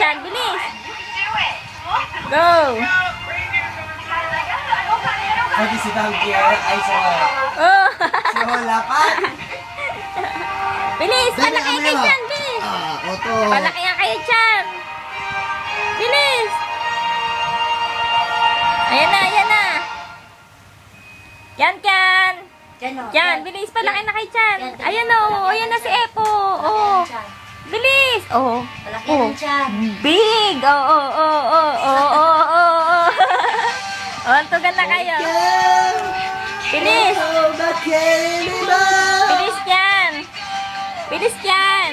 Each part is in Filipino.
Chan. Bilis. Go. Pati si Donkey ay sa Oh. si Hola pa. Bilis. Palaki kay Chan. Bilis. Oto. Palaki nga kay Chan. Bilis. Ayan na, ayan na. Yan, Chan. Yan, bilis. Palaki na kay Chan. Ayan na, oh. Ayan na si Epo. Oh. Bilis. Oh. Malaki ng tiyan. Big. Oh, oh, oh, oh, oh, oh, oh, oh. Oh, antugan na kayo. Bilis. Bilis yan. Bilis yan.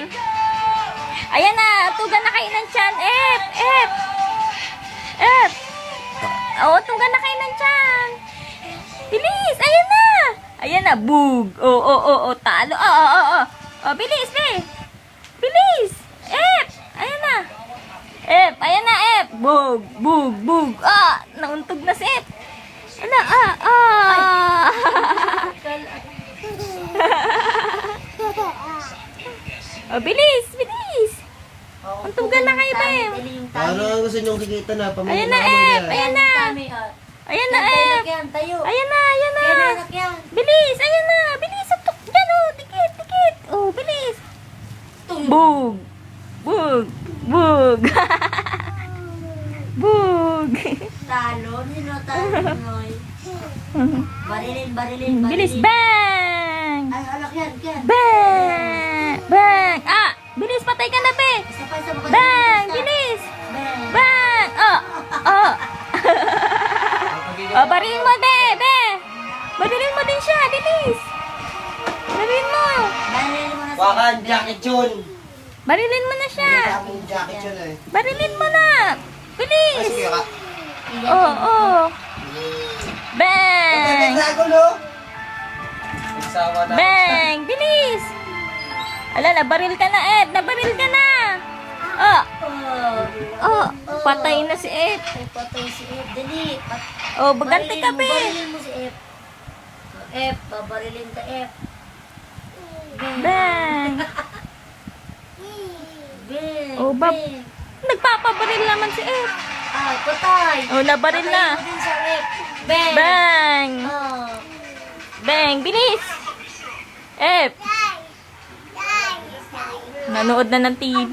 Ayan na, antugan na kayo ng Chan. Ep, ep. Ep. Oh, antugan na kayo ng Chan. Bilis, ayan na. Ayan na, bug. Oh, oh, oh, oh, talo. Oh, oh, oh, oh. Oh, bilis, be. Bilis. Ep. Ayan na. Ep. Ayan na, Ep. Bug. Bug. Bug. Ah. Nauntog na si Ep. Ano? Ah. Ah. Oh, bilis. Bilis. Untugan na kayo, Be. Parang gusto niyong kikita na. Ayan na, Ep. Ayan na. Ayan na, Ep. Ayan na. Ayan na. Bilis. Ayan na. Bilis. Atok. Diyan, oh. Dikit. Dikit. Oh, bilis. Bug. Bug. Bug. Bug. Talo, nino talo, Noy. Barilin, barilin, barilin. Bilis. Bang. Ay, alak yan, yan. Bang. Bang. Ah. Bilis. Patay ka na, Be. Isa pa, isa pa. Bang. Bilis. Bang. Bang. Oh. Oh. Oh, barilin mo, Be. Be. Barilin mo din siya. Bilis. Barilin mo. Barilin mo na sa... Wakan, Jackie Chun. Barilin mo na siya. Ang Jackie Chun eh. Barilin mo na. Ay, Bilis. sige ka. Oh, oh. Bang. Naglago, no? Nagsawa na. Bang. Bilis. Alala, baril ka na, Ed. Nabaril ka na. Oh. Oh. Patay na si Ed. Ay, patay si F. Dali. Oh, baganti ka, Be. Barilin mo si F. F, babarilin ka F. Bang. Bang. Oh, bab. Bang. Nagpapabaril naman si Ed. Ah, patay. Oh, nabaril na. Patay mo din sa F. Bang. Bang. Oh. Bang. Bilis. Ed. Nanood na ng TV.